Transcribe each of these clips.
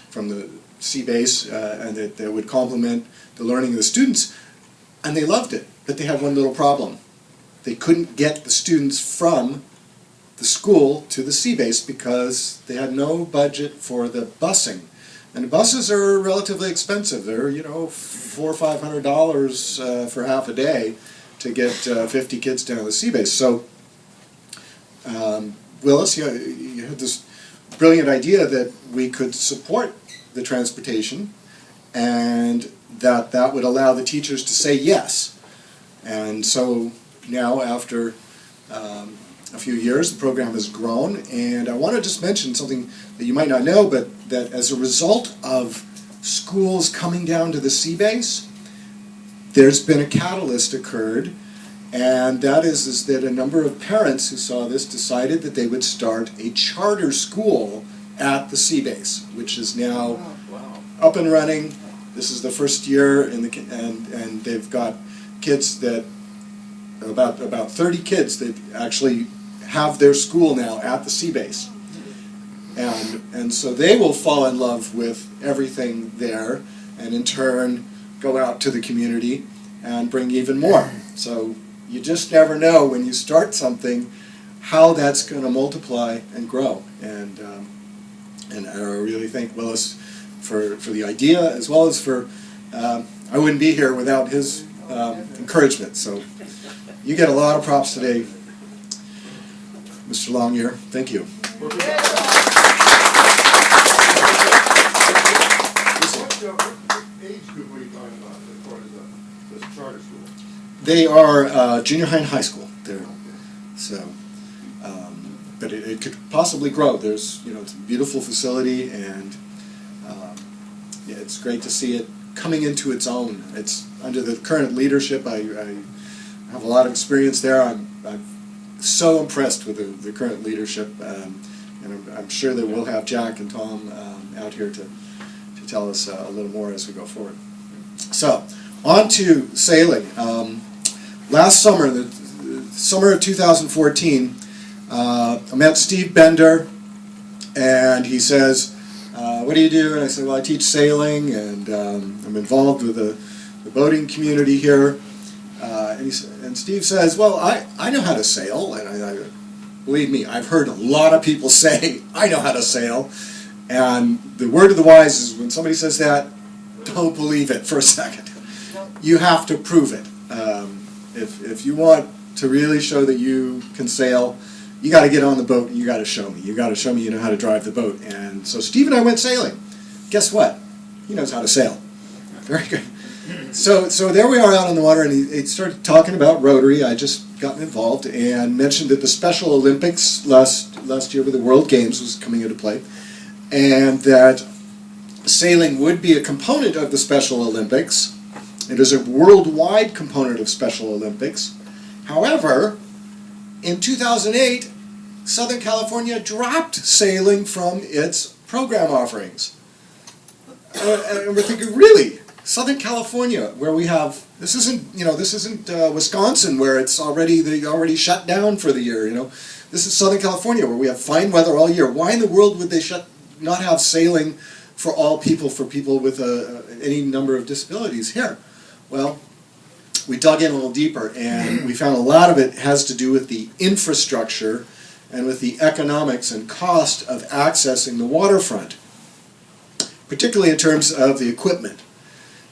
from the sea base, and that would complement the learning of the students, and they loved it. But they had one little problem. They couldn't get the students from the school to the sea base because they had no budget for the busing. And the buses are relatively expensive. They're, you know, $400 or $500 for half a day to get 50 kids down to the sea base. So Willis, you had this brilliant idea that we could support the transportation and that would allow the teachers to say yes. And so now, after a few years, the program has grown, and I want to just mention something that you might not know, but that as a result of schools coming down to the sea base, there's been a catalyst occurred, and that is that a number of parents who saw this decided that they would start a charter school at the sea base, which is now up and running. This is the first year, and they've got kids that about 30 kids that actually have their school now at the sea base, and so they will fall in love with everything there, and in turn go out to the community and bring even more. So you just never know when you start something how that's going to multiply and grow. And I really thank Willis for the idea, as well as for I wouldn't be here without his encouragement. So you get a lot of props today, Mr. Longyear. Thank you. What age group were you talking about as far as this charter school? They are junior high and high school. So, but it could possibly grow. There's, you know, it's a beautiful facility, and yeah, it's great to see it coming into its own. It's under the current leadership. I have a lot of experience there. I'm so impressed with the current leadership, and I'm sure that we'll have Jack and Tom out here to tell us a little more as we go forward. So, on to sailing. Last summer, the summer of 2014, I met Steve Bender, and he says, what do you do? And I said, well, I teach sailing, and I'm involved with the boating community here. And Steve says, well, I know how to sail, and I believe me, I've heard a lot of people say, I know how to sail, and the word of the wise is when somebody says that, don't believe it for a second. You have to prove it. If you want to really show that you can sail, you got to get on the boat and you got to show me. You got to show me you know how to drive the boat. And so Steve and I went sailing. Guess what? He knows how to sail. Very good. So there we are out on the water, and he started talking about Rotary. I just gotten involved and mentioned that the Special Olympics last year with the World Games was coming into play, and that sailing would be a component of the Special Olympics. It is a worldwide component of Special Olympics. However, in 2008, Southern California dropped sailing from its program offerings. And we're thinking, really? Southern California, where we have, this isn't Wisconsin, where they already shut down for the year, This is Southern California, where we have fine weather all year. Why in the world would they not have sailing for all people, for people with any number of disabilities here? Well, we dug in a little deeper, and we found a lot of it has to do with the infrastructure and with the economics and cost of accessing the waterfront, particularly in terms of the equipment.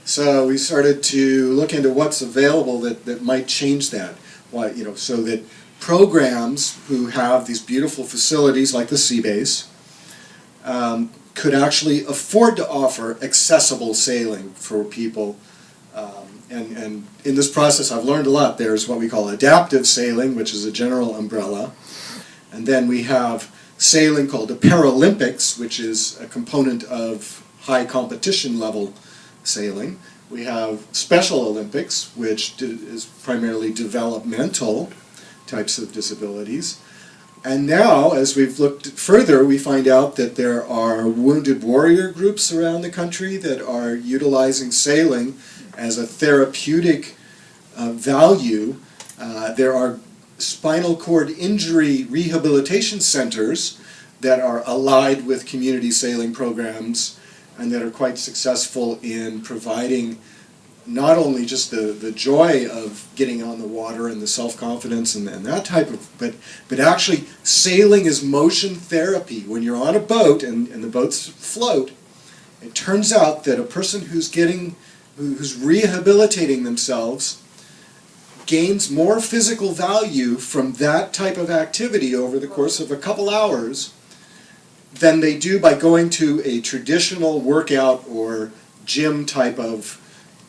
So we started to look into what's available that might change that. Why, so that programs who have these beautiful facilities like the Sea Base could actually afford to offer accessible sailing for people. And in this process, I've learned a lot. There's what we call adaptive sailing, which is a general umbrella. And then we have sailing called the Paralympics, which is a component of high competition level sailing. We have Special Olympics, which is primarily developmental types of disabilities. And now, as we've looked further, we find out that there are wounded warrior groups around the country that are utilizing sailing as a therapeutic value. There are spinal cord injury rehabilitation centers that are allied with community sailing programs and that are quite successful in providing not only just the joy of getting on the water and the self-confidence and that type of, but actually sailing is motion therapy. When you're on a boat and the boats float, it turns out that a person who's rehabilitating themselves gains more physical value from that type of activity over the course of a couple hours than they do by going to a traditional workout or gym type of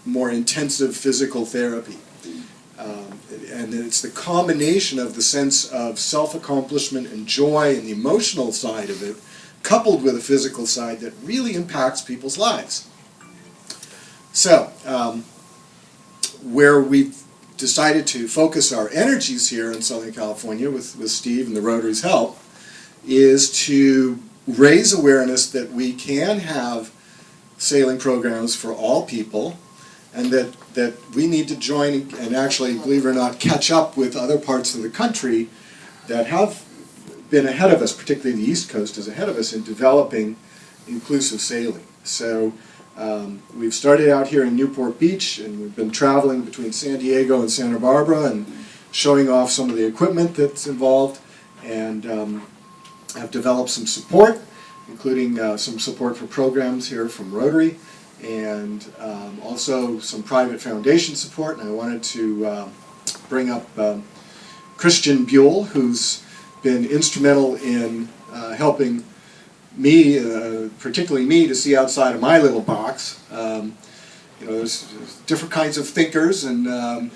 more intensive physical therapy. And it's the combination of the sense of self-accomplishment and joy and the emotional side of it, coupled with a physical side, that really impacts people's lives. So, where we've decided to focus our energies here in Southern California with Steve and the Rotary's help is to raise awareness that we can have sailing programs for all people, and that we need to join and actually, believe it or not, catch up with other parts of the country that have been ahead of us, particularly the East Coast is ahead of us in developing inclusive sailing. So we've started out here in Newport Beach, and we've been traveling between San Diego and Santa Barbara and showing off some of the equipment that's involved, and have developed some support, including some support for programs here from Rotary, and also some private foundation support. And I wanted to bring up Christian Buell, who's been instrumental in helping me, particularly me, to see outside of my little box. You know, there's different kinds of thinkers, and